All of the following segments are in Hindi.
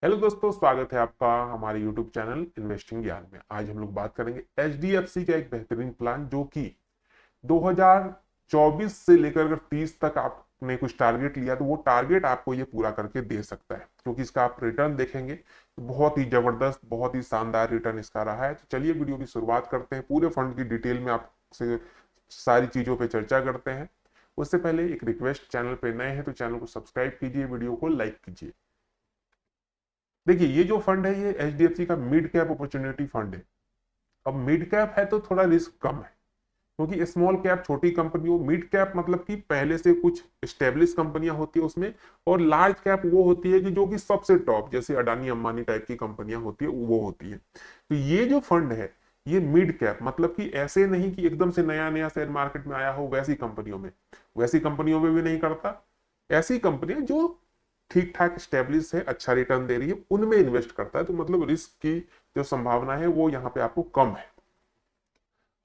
हेलो दोस्तों, स्वागत है आपका हमारे YouTube चैनल इन्वेस्टिंग ज्ञान में। आज हम लोग बात करेंगे HDFC का एक बेहतरीन प्लान जो कि 2024 से लेकर अगर 30 तक आपने कुछ टारगेट लिया तो वो टारगेट आपको ये पूरा करके दे सकता है, क्योंकि इसका आप रिटर्न देखेंगे तो बहुत ही जबरदस्त, बहुत ही शानदार रिटर्न इसका रहा है। तो चलिए वीडियो की शुरुआत करते हैं, पूरे फंड की डिटेल में आपसे सारी चीजों पर चर्चा करते हैं। उससे पहले एक रिक्वेस्ट, चैनल पे नए हैं तो चैनल को सब्सक्राइब कीजिए, वीडियो को लाइक कीजिए। देखिए, ये जो फंड है ये HDFC का मिड कैप अपॉर्चुनिटी फंड है। अब मिड कैप है तो थोड़ा रिस्क कम है, क्योंकि स्मॉल कैप छोटी कंपनियों, मिड कैप मतलब कि पहले से कुछ स्टेब्लिश कंपनियां होती है उसमें, और लार्ज कैप वो होती है कि जो कि सबसे टॉप, जैसे अडानी अंबानी टाइप की कंपनियां होती है वो होती है। तो ये जो फंड है ये मिड कैप मतलब कि ऐसे नहीं कि एकदम से नया नया शेयर मार्केट में आया हो, वैसी कंपनियों में भी नहीं करता। ऐसी कंपनियां जो ठीक ठाक स्टेब्लिश है, अच्छा रिटर्न दे रही है, उनमें इन्वेस्ट करता है। तो मतलब रिस्क की जो संभावना है वो यहाँ पे आपको कम है।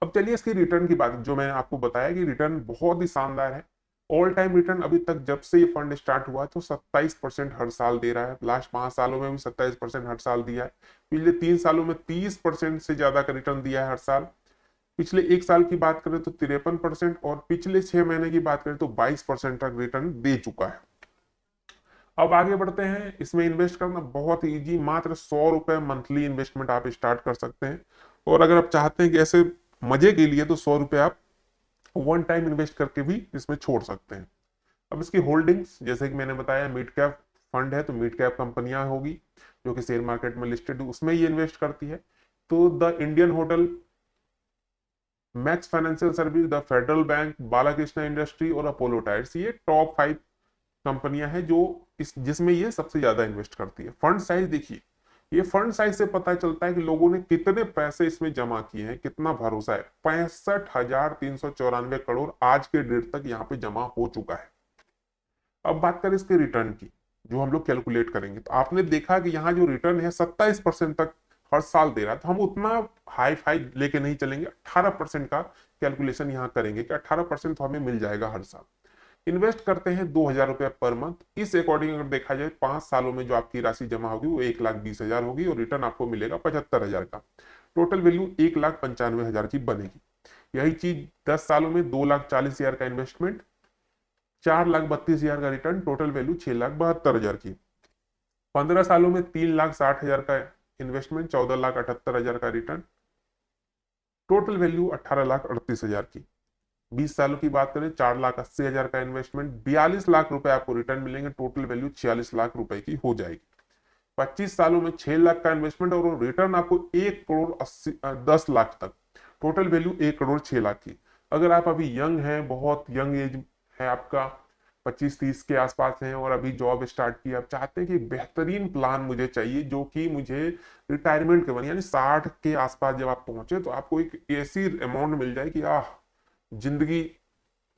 अब चलिए इसकी रिटर्न की बात, जो मैंने आपको बताया कि रिटर्न बहुत ही शानदार है। ऑल टाइम रिटर्न अभी तक जब से ये फंड स्टार्ट हुआ तो 27% हर साल दे रहा है। लास्ट 5 सालों में भी 27% हर साल दिया है। पिछले 3 सालों में 30% से ज्यादा का रिटर्न दिया है हर साल। पिछले 1 साल की बात करें तो 53%, और पिछले 6 महीने की बात करें तो 22% तक रिटर्न दे चुका है। अब आगे बढ़ते हैं। इसमें इन्वेस्ट करना बहुत ही इजी, मात्र 100 रुपए मंथली इन्वेस्टमेंट आप स्टार्ट कर सकते हैं। और अगर आप चाहते हैं कि ऐसे मजे के लिए तो 100 रुपए आप वन टाइम इन्वेस्ट करके भी इसमें छोड़ सकते हैं। अब इसकी होल्डिंग्स, जैसे कि मैंने बताया मिड कैप फंड है तो मिड कैप कंपनियां होगी जो कि शेयर मार्केट में लिस्टेड, उसमें ये इन्वेस्ट करती है। तो the Indian hotel, max financial service, the federal bank, Balakrishna industry और अपोलो टायर्स, ये टॉप 5 कंपनियां हैं जो इस जिसमें ये सबसे ज्यादा इन्वेस्ट करती है। फंड साइज देखिए, ये फंड साइज से पता चलता है कि लोगों ने कितने पैसे इसमें जमा किए हैं, कितना भरोसा है। 65,394 आज के डेट तक यहाँ पे जमा हो चुका है। अब बात करें इसके रिटर्न की, जो हम लोग कैलकुलेट करेंगे, तो आपने देखा कि यहाँ जो रिटर्न है 27% तक हर साल दे रहा है। तो हम उतना हाई फाई लेके नहीं चलेंगे, 18% का कैलकुलेशन यहाँ करेंगे कि 18% तो हमें मिल जाएगा हर साल। इन्वेस्ट करते हैं 2,000 रुपया पर मंथ। इस अकॉर्डिंग अगर देखा जाए 5 सालों में जो आपकी राशि जमा होगी वो 1,20,000 होगी, और रिटर्न आपको मिलेगा 75,000 का। टोटल वैल्यू 1,95,000 की बनेगी। यही चीज 10 सालों में 2,40,000 का इन्वेस्टमेंट, 4,32,000 का रिटर्न, टोटल वैल्यू 6,72,000 की। 15 सालों में 3,60,000 का इन्वेस्टमेंट, 14,78,000 का रिटर्न, टोटल वैल्यू 18,38,000 की। 20 सालों की बात करें, 4,80,000 का इन्वेस्टमेंट, 42 लाख रुपए आपको रिटर्न मिलेंगे, टोटल वैल्यू 46 लाख रुपए की हो जाएगी। 25 सालों में 6 लाख का इन्वेस्टमेंट और रिटर्न आपको 1,10,00,000 तक, टोटल वैल्यू 1,06,00,000 की। अगर आप अभी यंग हैं, बहुत यंग एज है आपका, 25-30 के आसपास हैं और अभी जॉब स्टार्ट की, आप चाहते हैं कि बेहतरीन प्लान मुझे चाहिए जो कि मुझे रिटायरमेंट के बाद यानी 60 के आसपास जब आप पहुंचे तो आपको एक ऐसी अमाउंट मिल जाए कि जिंदगी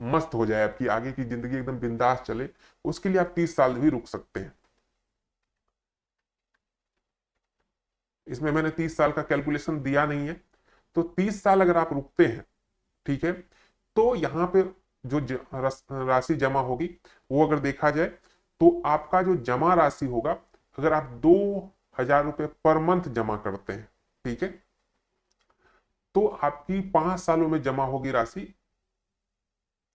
मस्त हो जाए, आपकी आगे की जिंदगी एकदम बिंदास चले, उसके लिए आप 30 साल भी रुक सकते हैं। इसमें मैंने 30 साल का कैलकुलेशन दिया नहीं है। तो 30 साल अगर आप रुकते हैं, ठीक है, तो यहाँ पे जो राशि जमा होगी वो अगर देखा जाए तो आपका जो जमा राशि होगा, अगर आप 2,000 रुपये पर मंथ जमा करते हैं, ठीक है, तो आपकी 5 सालों में जमा होगी राशि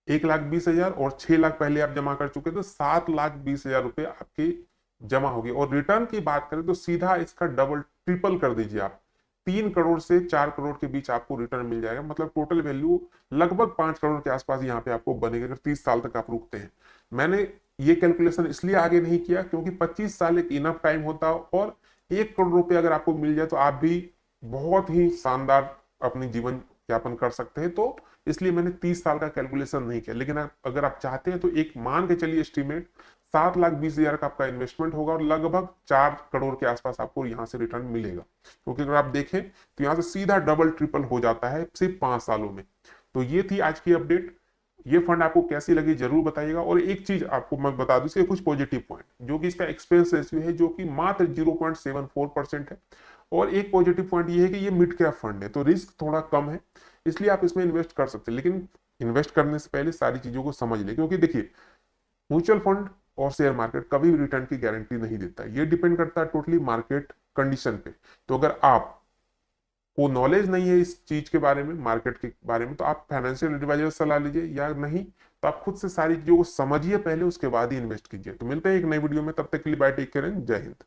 1,20,000, और 6 लाख पहले आप जमा कर चुके तो 7,20,000 रुपये आपकी जमा होगी। और रिटर्न की बात करें तो सीधा इसका डबल ट्रिपल कर दीजिए आप, 3 करोड़ से 4 करोड़ के बीच आपको रिटर्न मिल जाएगा। मतलब टोटल वैल्यू लगभग 5 करोड़ के आसपास यहाँ पे आपको बनेगा अगर 30 साल तक आप रुकते हैं। मैंने ये कैलकुलेशन इसलिए आगे नहीं किया क्योंकि 25 साल एक इनफ टाइम होता, और 1 करोड़ रुपए अगर आपको मिल जाए तो आप भी बहुत ही शानदार अपनी जीवन यापन कर सकते हैं। तो इसलिए मैंने 30 साल का कैलकुलेशन नहीं किया। लेकिन अगर आप चाहते हैं तो एक मान के चलिए एस्टिमेट 7,20,000 का आपका इन्वेस्टमेंट होगा और लगभग 4 करोड़ के आसपास आपको यहाँ से रिटर्न मिलेगा। क्योंकि अगर आप देखें तो यहाँ से सीधा डबल ट्रिपल हो जाता है सिर्फ 5 सालों में। तो ये थी आज की अपडेट। ये फंड आपको कैसी लगी जरूर बताइएगा। और एक चीज आपको मैं बता दूं, इसके कुछ पॉजिटिव पॉइंट, जो कि इसका एक्सपेंस रेशियो है जो कि मात्र 0.74% है। और एक पॉजिटिव पॉइंट ये है कि ये मिड कैप फंड है तो रिस्क थोड़ा कम है, इसलिए आप इसमें इन्वेस्ट कर सकते हैं। लेकिन इन्वेस्ट करने से पहले सारी चीजों को समझ लें, क्योंकि देखिए म्यूचुअल फंड और शेयर मार्केट कभी भी रिटर्न की गारंटी नहीं देता। ये डिपेंड करता है टोटली मार्केट कंडीशन पे। तो अगर आप को नॉलेज नहीं है इस चीज के बारे में, मार्केट के बारे में, तो आप फाइनेंशियल एडवाइजर से सलाह लीजिए, या नहीं तो आप खुद से सारी चीजों को समझिए पहले, उसके बाद ही इन्वेस्ट कीजिए। तो मिलते हैं एक नई वीडियो में, तब तक के लिए बाय, टेक केयर, जय हिंद।